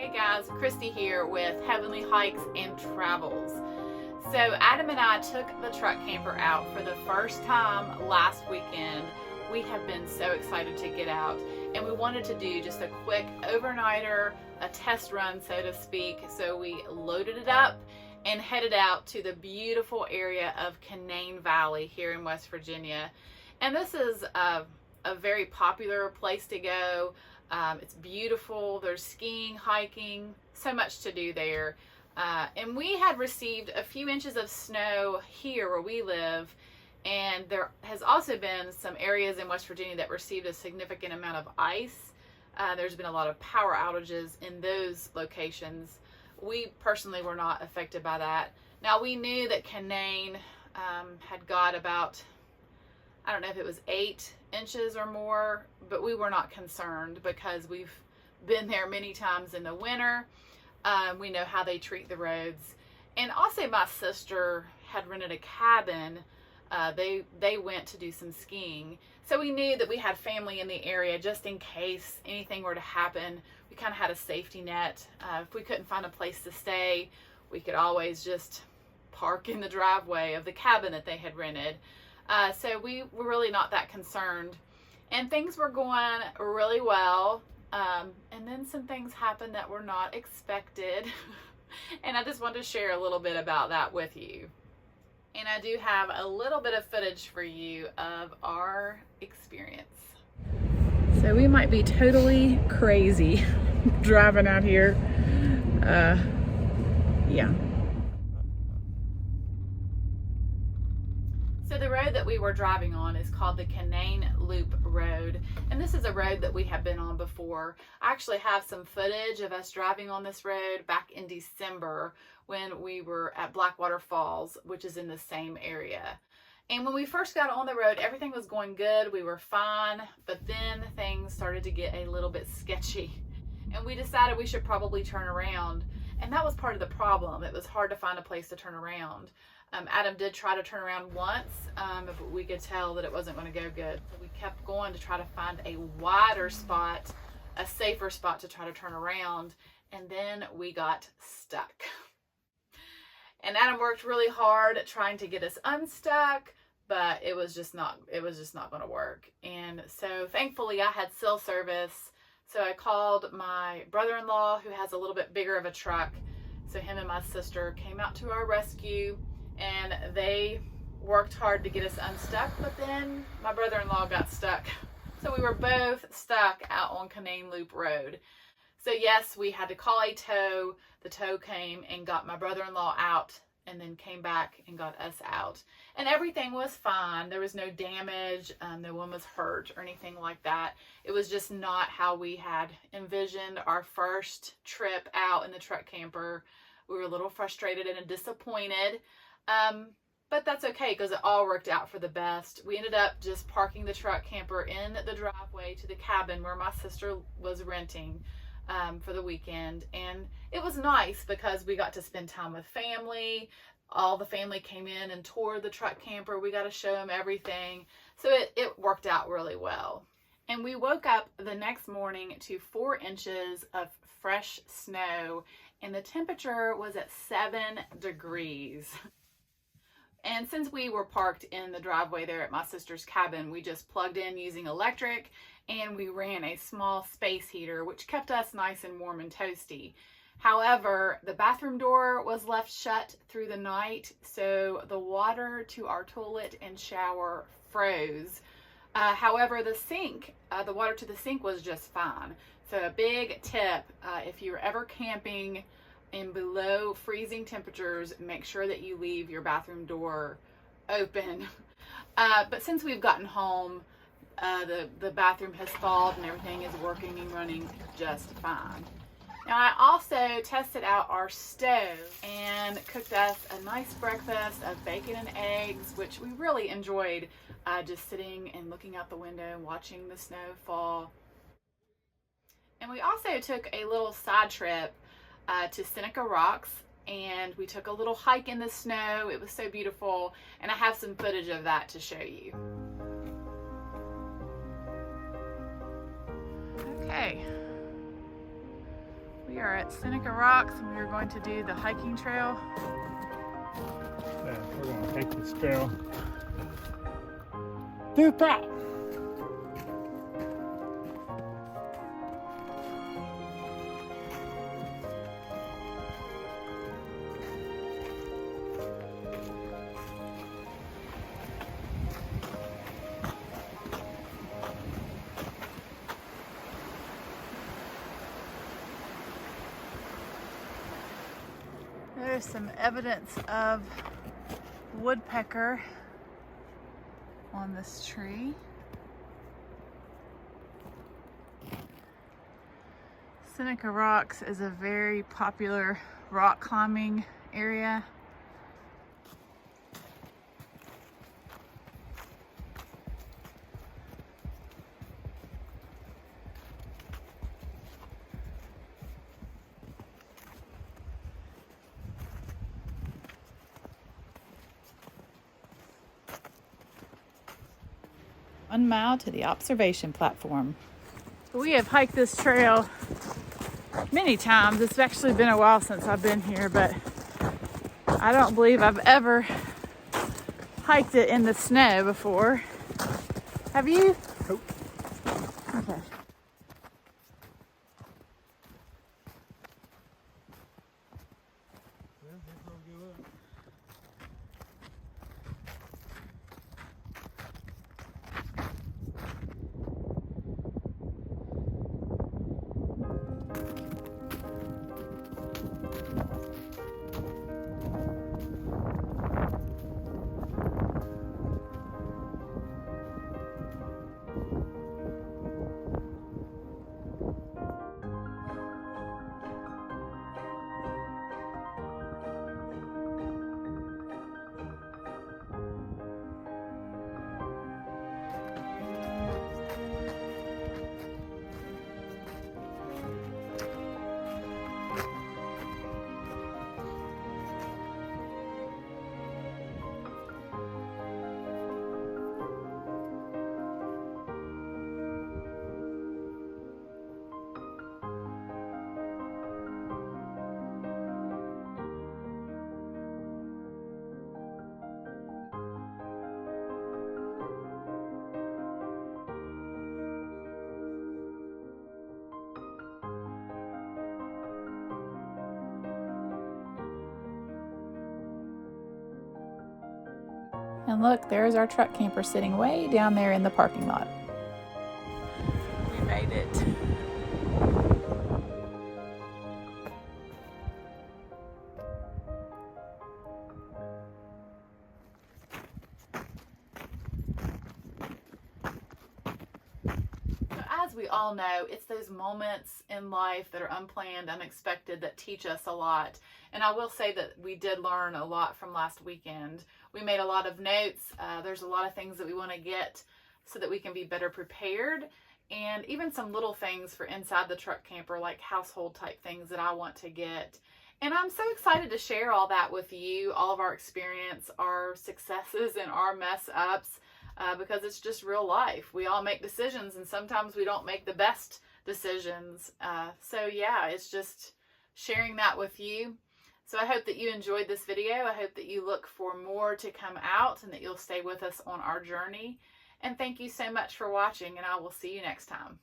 Hey guys, Christy here with Heavenly Hikes and Travels. So Adam and I took the truck camper out for the first time last weekend. We have been so excited to get out, and we wanted to do just a quick overnighter, a test run so to speak. So we loaded it up and headed out to the beautiful area of Canaan Valley here in West Virginia. And this is a very popular place to go. It's beautiful. There's skiing, hiking, so much to do there. And we had received a few inches of snow here where we live, and there has also been some areas in West Virginia that received a significant amount of ice. There's been a lot of power outages in those locations. We personally were not affected by that. Now, we knew that Canaan had got about, I don't know if it was 8 inches or more, but we were not concerned because we've been there many times in the winter. We know how they treat the roads. And also my sister had rented a cabin. They went to do some skiing. So we knew that we had family in the area just in case anything were to happen. We kind of had a safety net. If we couldn't find a place to stay, we could always just park in the driveway of the cabin that they had rented. So we were really not that concerned, and things were going really well. And then some things happened that were not expected. And I just wanted to share a little bit about that with you. And I do have a little bit of footage for you of our experience. So we might be totally crazy driving out here. Yeah. So the road that we were driving on is called the Canaan Loop Road, and this is a road that we have been on before. I actually have some footage of us driving on this road back in December when we were at Blackwater Falls, which is in the same area. And when we first got on the road, everything was going good. We were fine, but then things started to get a little bit sketchy, and we decided we should probably turn around. And that was part of the problem. It was hard to find a place to turn around. Adam did try to turn around once, but we could tell that it wasn't going to go good. So we kept going to try to find a wider spot, a safer spot to try to turn around, and then we got stuck. And Adam worked really hard at trying to get us unstuck, but it was just not going to work. And so thankfully I had cell service. So I called my brother-in-law, who has a little bit bigger of a truck. So him and my sister came out to our rescue, and they worked hard to get us unstuck, but then my brother-in-law got stuck. So we were both stuck out on Canaan Loop Road. So yes, we had to call a tow. The tow came and got my brother-in-law out, and then came back and got us out. And everything was fine. There was no damage. No one was hurt or anything like that. It was just not how we had envisioned our first trip out in the truck camper. We were a little frustrated and disappointed. But that's okay because it all worked out for the best. We ended up just parking the truck camper in the driveway to the cabin where my sister was renting for the weekend. And it was nice because we got to spend time with family. All the family came in and toured the truck camper. We got to show them everything. So it worked out really well. And we woke up the next morning to 4 inches of fresh snow, and the temperature was at 7 degrees. And since we were parked in the driveway there at my sister's cabin, we just plugged in using electric, and we ran a small space heater, which kept us nice and warm and toasty. However, the bathroom door was left shut through the night, so the water to our toilet and shower froze. However, the water to the sink was just fine. So a big tip, if you're ever camping in below freezing temperatures, make sure that you leave your bathroom door open. But since we've gotten home, the bathroom has thawed and everything is working and running just fine. Now, I also tested out our stove and cooked us a nice breakfast of bacon and eggs, which we really enjoyed, just sitting and looking out the window and watching the snow fall. And we also took a little side trip to Seneca Rocks, and we took a little hike in the snow. It was so beautiful, and I have some footage of that to show you. Okay. We are are at Seneca Rocks and we are going to do the hiking trail. So we're going to take this trail to the top. There's some evidence of woodpecker on this tree. Seneca Rocks is a very popular rock climbing area. One mile to the observation platform. We have hiked this trail many times. It's actually been a while since I've been here, but I don't believe I've ever hiked it in the snow before. Have you? Nope. Okay. And look, there's our truck camper sitting way down there in the parking lot. We made it. As we all know, it's those moments in life that are unplanned, unexpected, that teach us a lot. And I will say that we did learn a lot from last weekend. We made a lot of notes. There's a lot of things that we want to get so that we can be better prepared. And even some little things for inside the truck camper, like household type things that I want to get. And I'm so excited to share all that with you, all of our experience, our successes, and our mess ups. Because it's just real life. We all make decisions, and sometimes we don't make the best decisions. So yeah, it's just sharing that with you. So I hope that you enjoyed this video. I hope that you look for more to come out and that you'll stay with us on our journey. And thank you so much for watching, and I will see you next time.